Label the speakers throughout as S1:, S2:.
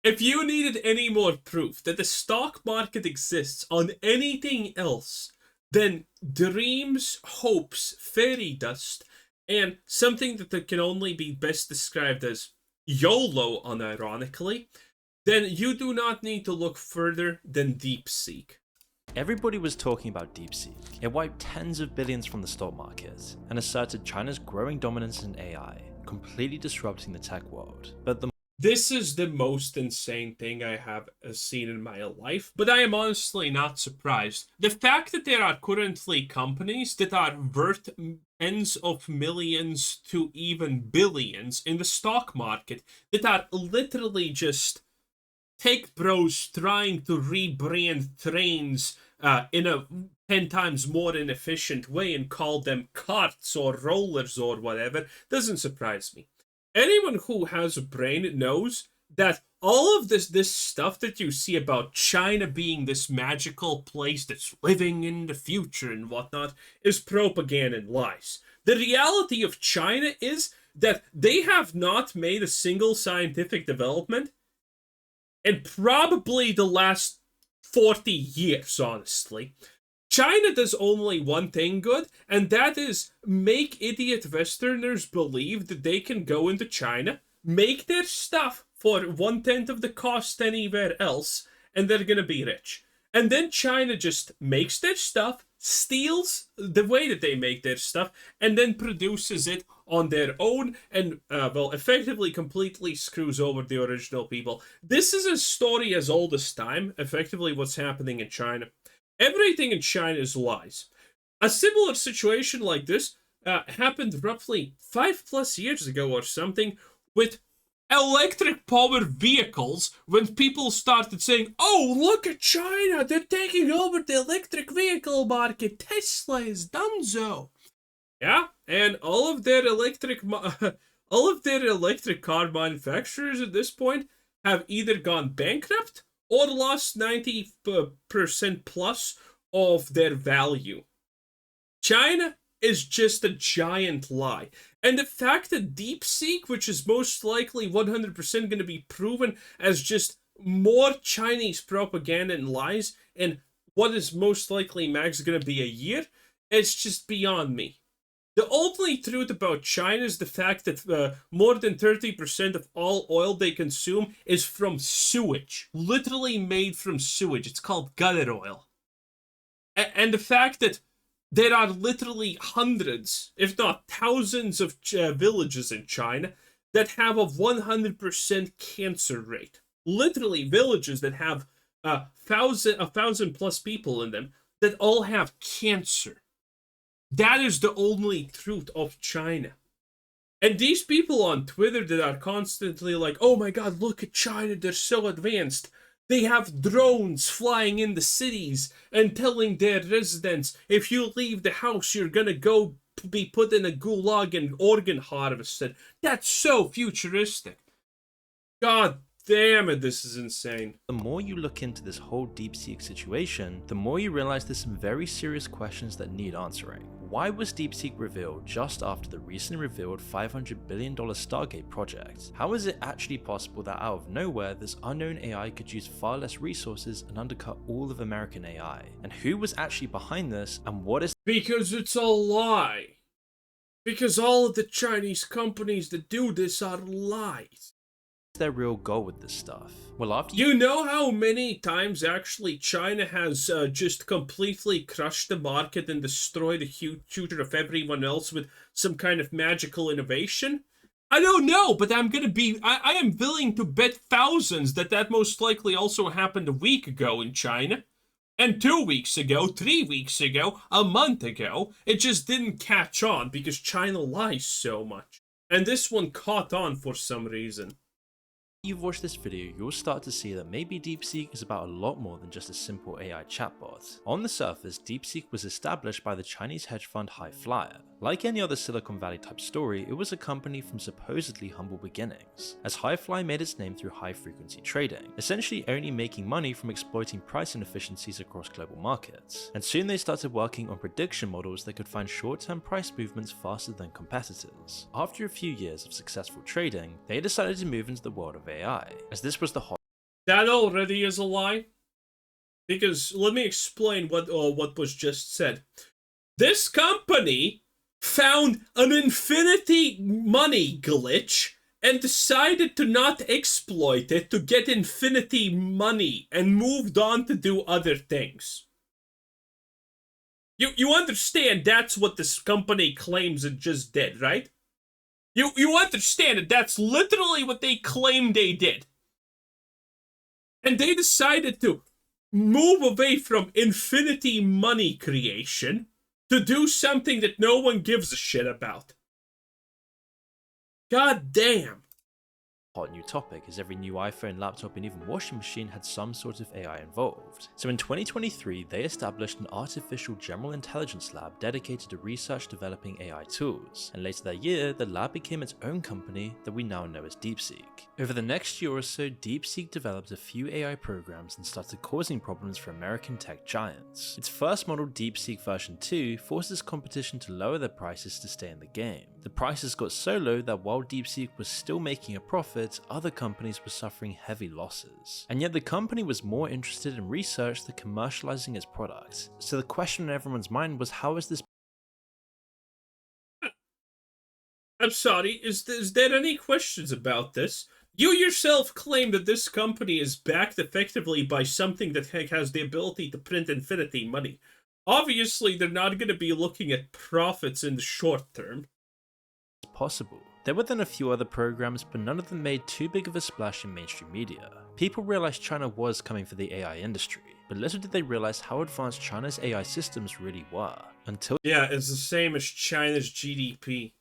S1: If you needed any more proof that the stock market exists on anything else than dreams, hopes, fairy dust, and something that can only be best described as YOLO, unironically, then you do not need to look further than DeepSeek.
S2: Everybody was talking about DeepSeek. It wiped tens of billions from the stock market and asserted China's growing dominance in AI, completely disrupting the tech world. But
S1: this is the most insane thing I have seen in my life, but I am honestly not surprised. The fact that there are currently companies that are worth tens of millions to even billions in the stock market that are literally just tech bros trying to rebrand trains in a 10 times more inefficient way and call them carts or rollers or whatever doesn't surprise me. Anyone who has a brain knows that all of this stuff that you see about China being this magical place that's living in the future and whatnot is propaganda and lies. The reality of China is that they have not made a single scientific development in probably the last 40 years, honestly. China does only one thing good, and that is make idiot Westerners believe that they can go into China, make their stuff for 1/10 of the cost anywhere else, and they're gonna be rich. And then China just makes their stuff, steals the way that they make their stuff, and then produces it on their own, and, well, effectively completely screws over the original people. This is a story as old as time, effectively what's happening in China. Everything in China is lies. A similar situation like this happened roughly 5+ years ago or something with electric powered vehicles when people started saying, oh, look at China, they're taking over the electric vehicle market. Tesla is donezo. Yeah, and all of their electric car manufacturers at this point have either gone bankrupt or lost 90% plus of their value. China is just a giant lie. And the fact that DeepSeek, which is most likely 100% going to be proven as just more Chinese propaganda and lies, and what is most likely max going to be a year, it's just beyond me. The only truth about China is the fact that more than 30% of all oil they consume is from sewage. Literally made from sewage. It's called gutter oil. And the fact that there are literally hundreds, if not thousands, of villages in China that have a 100% cancer rate. Literally villages that have a thousand plus people in them that all have cancer. That is the only truth of China. And these people on Twitter that are constantly like, oh my god, look at China, they're so advanced. They have drones flying in the cities and telling their residents, if you leave the house, you're gonna go be put in a gulag and organ harvested. That's so futuristic. God damn it, this is insane.
S2: the more you look into this whole DeepSeek situation, the more you realize there's some very serious questions that need answering. Why was DeepSeek revealed just after the recently revealed $500 billion Stargate project? How is it actually possible that out of nowhere this unknown AI could use far less resources and undercut all of American AI? And who was actually behind this, and what is—
S1: Because it's a lie. Because all of the Chinese companies that do this are lies.
S2: their real goal with this stuff? Well, after
S1: You know how many times actually China has just completely crushed the market and destroyed the future of everyone else with some kind of magical innovation? I don't know, but I am willing to bet thousands that that most likely also happened a week ago in China. And 2 weeks ago, 3 weeks ago, a month ago. It just didn't catch on because China lies so much. And this one caught on for some reason.
S2: you've watched this video, you'll start to see that maybe DeepSeek is about a lot more than just a simple AI chatbot. On the surface, DeepSeek was established by the Chinese hedge fund High Flyer. Like any other Silicon Valley type story, it was a company from supposedly humble beginnings, as High Flyer made its name through high frequency trading, essentially only making money from exploiting price inefficiencies across global markets. And soon they started working on prediction models that could find short-term price movements faster than competitors. After a few years of successful trading, they decided to move into the world of AI, as this was the hot
S1: That already is a lie. Because let me explain what was just said. This company found an infinity money glitch and decided to not exploit it to get infinity money and moved on to do other things. You understand that's what this company claims it just did, right? You understand that that's literally what they claim they did. And they decided to move away from infinity money creation to do something that no one gives a shit about. God damn.
S2: Hot new topic, as every new iPhone, laptop, and even washing machine had some sort of AI involved. So in 2023, they established an artificial general intelligence lab dedicated to research developing AI tools, and later that year, the lab became its own company that we now know as DeepSeek. Over the next year or so, DeepSeek developed a few AI programs and started causing problems for American tech giants. Its first model, DeepSeek version 2, forces competition to lower their prices to stay in the game. The prices got so low that while DeepSeek was still making a profit, other companies were suffering heavy losses. And yet the company was more interested in research than commercializing its products. So the question in everyone's mind was, how is this?
S1: I'm sorry, is there any questions about this? You yourself claim that this company is backed effectively by something that has the ability to print infinity money. Obviously, they're not going to be looking at profits in the short term.
S2: Possible. There were then a few other programs, but none of them made too big of a splash in mainstream media. People realized China was coming for the AI industry, but little did they realize how advanced China's AI systems really were. Until
S1: Yeah, it's the same as China's GDP.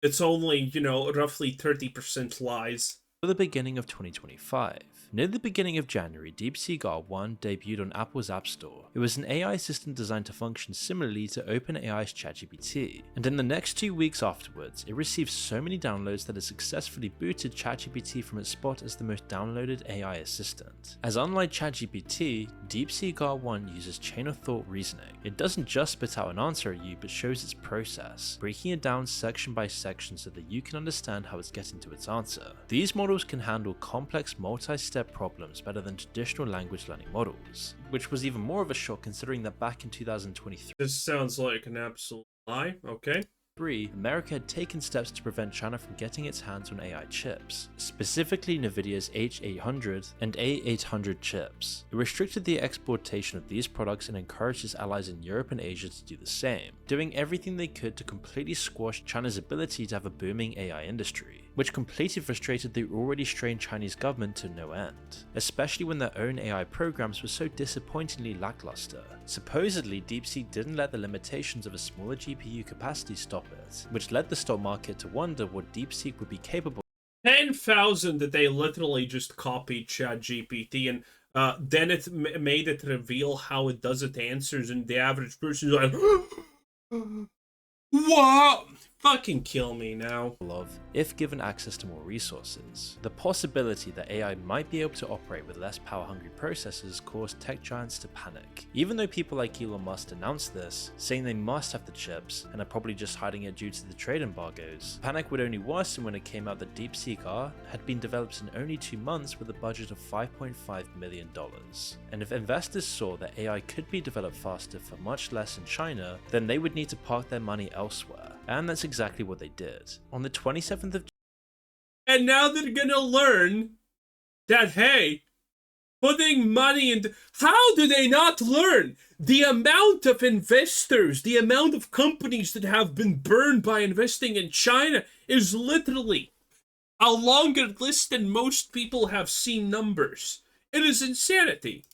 S1: It's only, roughly 30% lies.
S2: the beginning of 2025. Near the beginning of January, DeepSeek R1 debuted on Apple's App Store. It was an AI assistant designed to function similarly to OpenAI's ChatGPT, and in the next 2 weeks afterwards, it received so many downloads that it successfully booted ChatGPT from its spot as the most downloaded AI assistant. As unlike ChatGPT, DeepSeek R1 uses chain of thought reasoning. It doesn't just spit out an answer at you, but shows its process, breaking it down section by section so that you can understand how it's getting to its answer. These models can handle complex multi-step problems better than traditional language learning models, which was even more of a shock considering that back in 2023,
S1: This sounds like an absolute lie, okay?
S2: America had taken steps to prevent China from getting its hands on AI chips, specifically Nvidia's H800 and A800 chips. It restricted the exportation of these products and encouraged its allies in Europe and Asia to do the same, doing everything they could to completely squash China's ability to have a booming AI industry, which completely frustrated the already strained Chinese government to no end, especially when their own AI programs were so disappointingly lackluster. Supposedly, DeepSeek didn't let the limitations of a smaller GPU capacity stop it, which led the stock market to wonder what DeepSeek would be capable
S1: 10,000 that they literally just copied ChatGPT and then it made it reveal how it does its answers, and the average person is like, what? Fucking kill me now.
S2: of if given access to more resources. The possibility that AI might be able to operate with less power-hungry processors caused tech giants to panic. Even though people like Elon Musk announced this, saying they must have the chips and are probably just hiding it due to the trade embargoes, panic would only worsen when it came out that DeepSeek R had been developed in only 2 months with a budget of $5.5 million. And if investors saw that AI could be developed faster for much less in China, then they would need to park their money elsewhere. And that's exactly what they did. On the 27th of
S1: And now they're gonna learn that, hey, putting money into... How do they not learn? The amount of investors, the amount of companies that have been burned by investing in China is literally a longer list than most people have seen numbers. It is insanity.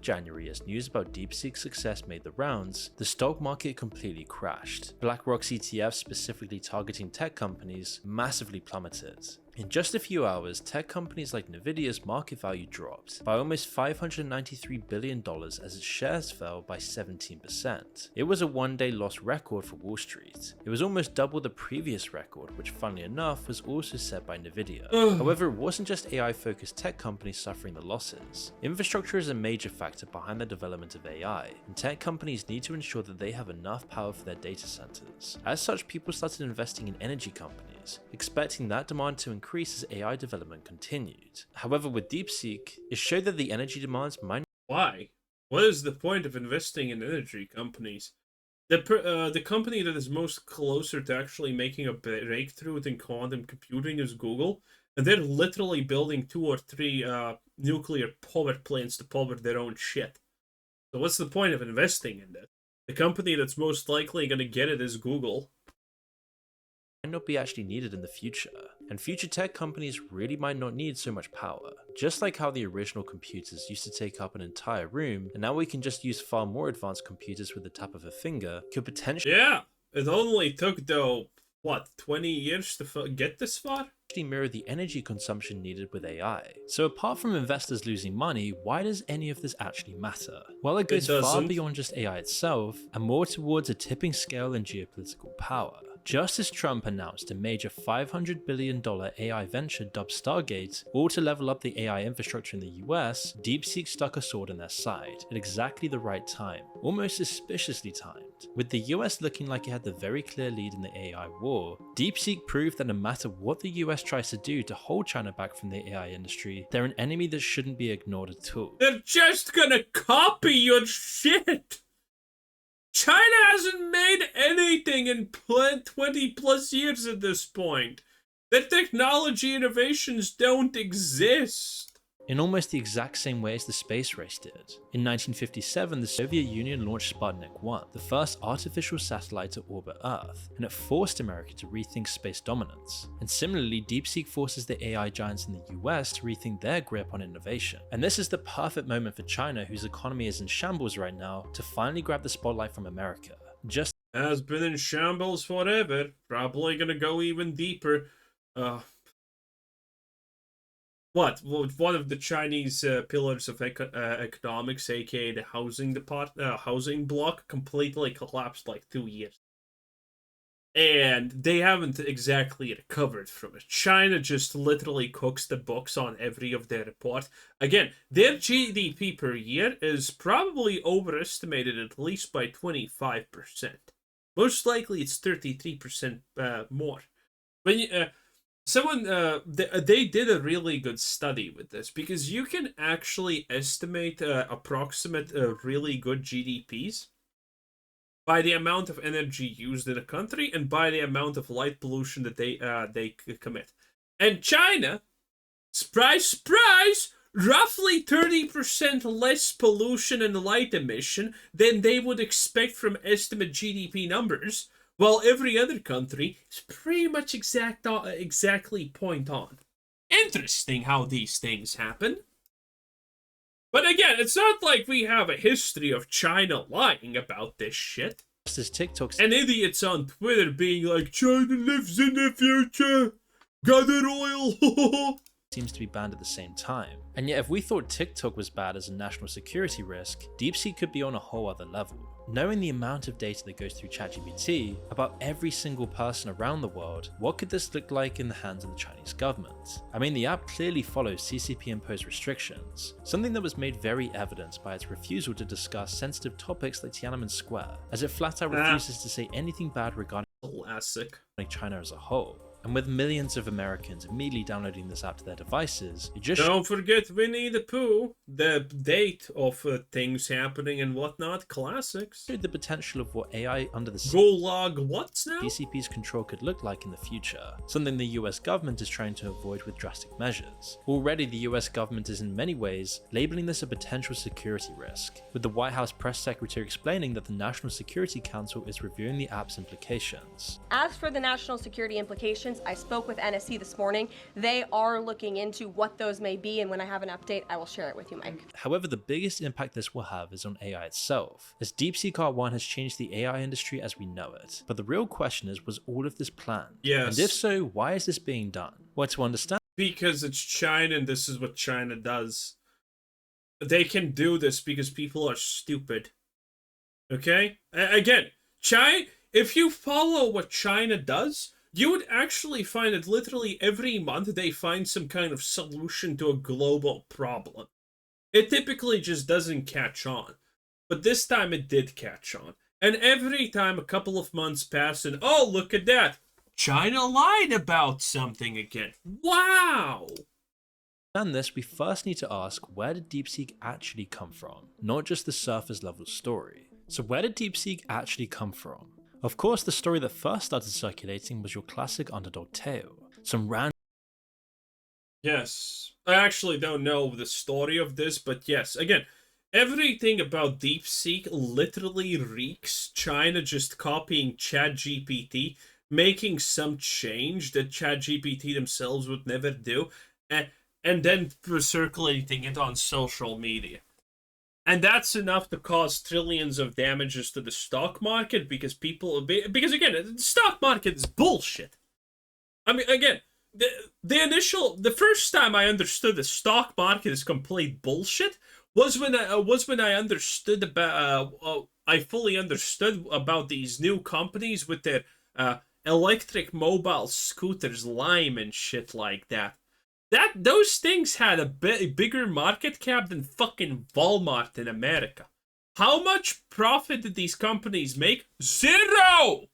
S2: January, as news about DeepSeek's success made the rounds, the stock market completely crashed. BlackRock's ETFs, specifically targeting tech companies, massively plummeted. In just a few hours, tech companies like Nvidia's market value dropped by almost $593 billion as its shares fell by 17%. It was a one-day loss record for Wall Street. It was almost double the previous record, which funnily enough was also set by Nvidia. However, it wasn't just AI-focused tech companies suffering the losses. Infrastructure is a major factor behind the development of AI, and tech companies need to ensure that they have enough power for their data centers. As such, people started investing in energy companies, expecting that demand to increase increase as AI development continued. However, with DeepSeek, it showed that the energy demands might.
S1: Why? What is the point of investing in energy companies? The company that is most closer to actually making a breakthrough in quantum computing is Google, and they're literally building 2 or 3 nuclear power plants to power their own shit. So what's the point of investing in that? The company that's most likely going to get it is Google.
S2: Might not be actually needed in the future, and future tech companies really might not need so much power. Just like how the original computers used to take up an entire room, and now we can just use far more advanced computers with the tap of a finger, could potentially.
S1: Yeah, it only took, though, what, 20 years to get this far?
S2: Mirror the energy consumption needed with AI. So apart from investors losing money, why does any of this actually matter? Well, it goes far beyond just AI itself, and more towards a tipping scale in geopolitical power. Just as Trump announced a major $500 billion AI venture dubbed Stargate, all to level up the AI infrastructure in the US, DeepSeek stuck a sword in their side at exactly the right time, almost suspiciously timed. With the US looking like it had the very clear lead in the AI war, DeepSeek proved that no matter what the US tries to do to hold China back from the AI industry, they're an enemy that shouldn't be ignored at all.
S1: They're just gonna copy your shit! China hasn't made anything in 20 plus years at this point. Their technology innovations don't exist.
S2: In almost the exact same way as the space race did. In 1957, the Soviet Union launched Sputnik 1, the first artificial satellite to orbit Earth, and it forced America to rethink space dominance. And similarly, DeepSeek forces the AI giants in the US to rethink their grip on innovation. And this is the perfect moment for China, whose economy is in shambles right now, to finally grab the spotlight from America. Just
S1: has been in shambles forever, probably gonna go even deeper. What? One of the Chinese pillars of economics, aka the housing block, completely collapsed like 2 years. And they haven't exactly recovered from it. China just literally cooks the books on every of their report. Again, their GDP per year is probably overestimated at least by 25%. Most likely it's 33% more. When you... they did a really good study with this, because you can actually estimate approximate really good GDPs by the amount of energy used in a country and by the amount of light pollution that they commit. And China, surprise, surprise, roughly 30% less pollution and light emission than they would expect from estimate GDP numbers, while every other country is pretty much exactly point on. Interesting how these things happen. But again, it's not like we have a history of China lying about this shit.
S2: as TikTok's
S1: and idiots on Twitter being like, China lives in the future, gather oil.
S2: seems to be banned at the same time. And yet if we thought TikTok was bad as a national security risk, DeepSeek could be on a whole other level. Knowing the amount of data that goes through ChatGPT about every single person around the world, what could this look like in the hands of the Chinese government? I mean, the app clearly follows CCP imposed restrictions, something that was made very evident by its refusal to discuss sensitive topics like Tiananmen Square, as it flat out refuses to say anything bad regarding China as a whole. And with millions of Americans immediately downloading this app to their devices, it just...
S1: Don't forget Winnie the Pooh, the date of things happening and whatnot, classics.
S2: showed the potential of what AI under the
S1: Gulag what's now?
S2: CCP's control could look like in the future, something the US government is trying to avoid with drastic measures. Already the US government is in many ways labeling this a potential security risk, with the White House press secretary explaining that the National Security Council is reviewing the app's implications.
S3: As for the national security implications, I spoke with NSC this morning. They are looking into what those may be, and when I have an update, I will share it with you, Mike.
S2: However, the biggest impact this will have is on AI itself, as DeepSeek R1 has changed the AI industry as we know it. But the real question is, was all of this planned?
S1: Yes.
S2: And if so, why is this being done? Well, to understand...
S1: Because it's China and this is what China does. They can do this because people are stupid. Okay? Again, China, if you follow what China does, you would actually find that literally every month they find some kind of solution to a global problem. It typically just doesn't catch on. But this time it did catch on. And every time a couple of months pass and, oh, look at that. China lied about something again. Wow!
S2: And this, we first need to ask, where did DeepSeek actually come from? Not just the surface level story. So where did DeepSeek actually come from? Of course, the story that first started circulating was your classic underdog tale. Some random
S1: Yes. I actually don't know the story of this, but yes, again, everything about DeepSeek literally reeks China just copying ChatGPT, making some change that ChatGPT themselves would never do, and then circulating it on social media. And that's enough to cause trillions of damages to the stock market because again, the stock market is bullshit. I mean, again, the first time I understood the stock market is complete bullshit was when I understood about I fully understood about these new companies with their electric mobile scooters, Lime and shit like that. Those things had a bigger market cap than fucking Walmart in America. How much profit did these companies make? Zero!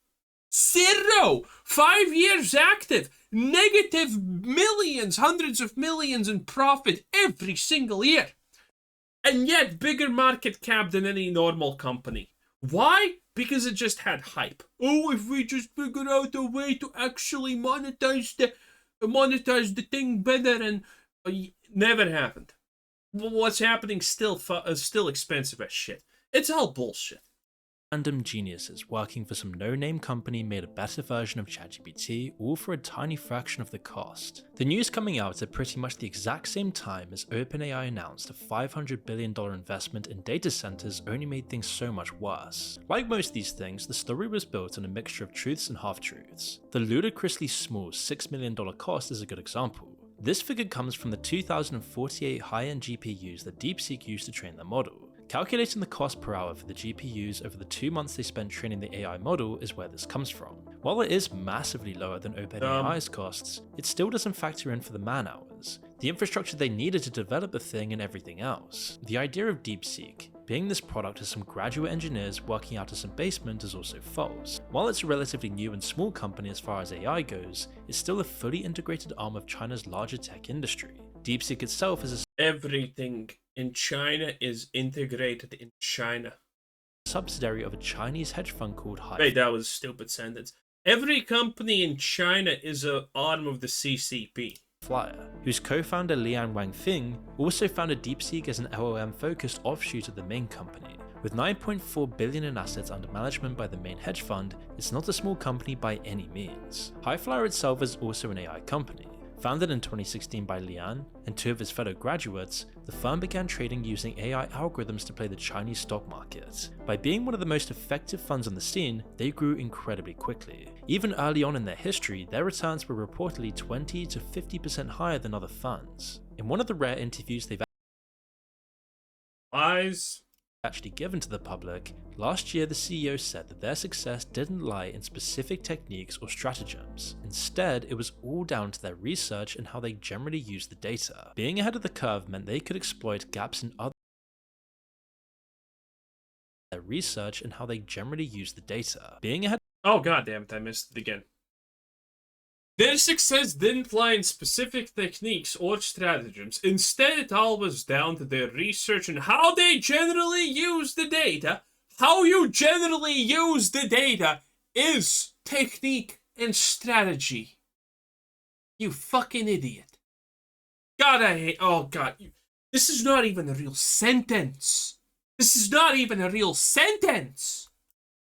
S1: 5 years active. Negative millions, hundreds of millions in profit every single year. And yet bigger market cap than any normal company. Why? Because it just had hype. Oh, if we just figure out a way to actually monetize the thing better, and never happened. What's happening still expensive as shit. It's all bullshit.
S2: random geniuses working for some no-name company made a better version of ChatGPT, all for a tiny fraction of the cost. The news coming out at pretty much the exact same time as OpenAI announced a $500 billion investment in data centers only made things so much worse. Like most of these things, the story was built on a mixture of truths and half-truths. The ludicrously small $6 million cost is a good example. This figure comes from the 2048 high-end GPUs that DeepSeek used to train their model. Calculating the cost per hour for the GPUs over the 2 months they spent training the AI model is where this comes from. While it is massively lower than OpenAI's costs, it still doesn't factor in for the man hours, the infrastructure they needed to develop the thing, and everything else. The idea of DeepSeek being this product of some graduate engineers working out of some basement is also false. While it's a relatively new and small company as far as AI goes, it's still a fully integrated arm of China's larger tech industry. DeepSeek itself is a
S1: Everything in China is integrated in China.
S2: subsidiary of a Chinese hedge fund called
S1: Wait, that was a stupid sentence. Every company in China is an arm of the CCP.
S2: Flyer, whose co-founder Lian Wangfing also founded DeepSeek as an LLM-focused offshoot of the main company. With $9.4 billion in assets under management by the main hedge fund, it's not a small company by any means. Highflyer itself is also an AI company. Founded in 2016 by Lian and 2 of his fellow graduates, the firm began trading using AI algorithms to play the Chinese stock market. By being one of the most effective funds on the scene, they grew incredibly quickly. Even early on in their history, their returns were reportedly 20 to 50% higher than other funds. In one of the rare interviews they've actually given to the public, last year the CEO said that their success didn't lie in specific techniques or stratagems. Instead, it was all down to their research and how they generally use the data. Being ahead of the curve meant they could exploit gaps in other research and how they generally use the data.
S1: Oh goddammit, I missed it again. Their success didn't lie in specific techniques or stratagems. Instead, it all was down to their research and how they generally use the data. How you generally use the data is technique and strategy. You fucking idiot. God, I hate... Oh, God. This is not even a real sentence. This is not even a real sentence.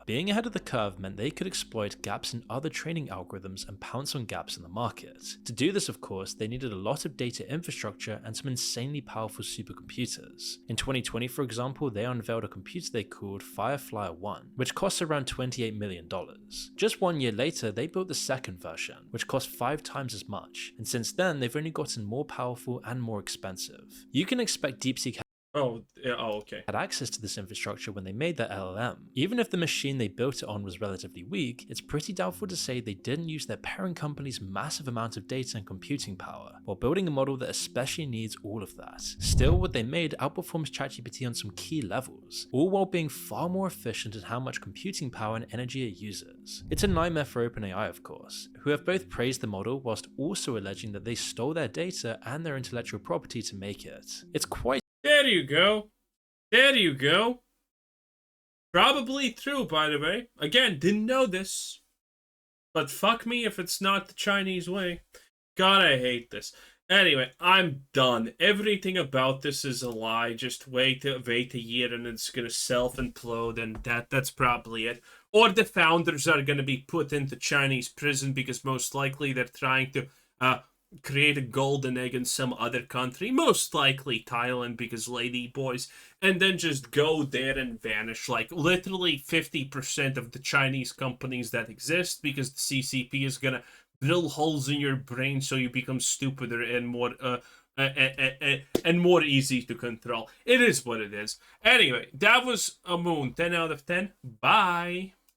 S2: Being ahead of the curve meant they could exploit gaps in other training algorithms and pounce on gaps in the market. To do this, of course, they needed a lot of data infrastructure and some insanely powerful supercomputers. In 2020, for example, they unveiled a computer they called Firefly 1, which costs around $28 million. Just 1 year later, they built the second version, which cost 5 times as much, and since then, they've only gotten more powerful and more expensive. You can expect DeepSeek
S1: Oh, yeah, oh, okay.
S2: Had access to this infrastructure when they made their LLM. Even if the machine they built it on was relatively weak, it's pretty doubtful to say they didn't use their parent company's massive amount of data and computing power, while building a model that especially needs all of that. Still, what they made outperforms ChatGPT on some key levels, all while being far more efficient in how much computing power and energy it uses. It's a nightmare for OpenAI, of course, who have both praised the model whilst also alleging that they stole their data and their intellectual property to make it. It's quite
S1: There you go. There you go. Probably true, by the way. Again, didn't know this. But fuck me if it's not the Chinese way. God, I hate this. Anyway, I'm done. Everything about this is a lie. Just wait a year and it's gonna self-implode, and that's probably it. Or the founders are gonna be put into Chinese prison because most likely they're trying to create a golden egg in some other country, most likely Thailand because lady boys, and then just go there and vanish. Like literally 50% of the Chinese companies that exist, because the CCP is gonna drill holes in your brain so you become stupider and more easy to control. It is what it is. Anyway, that was a moon 10 out of 10. Bye.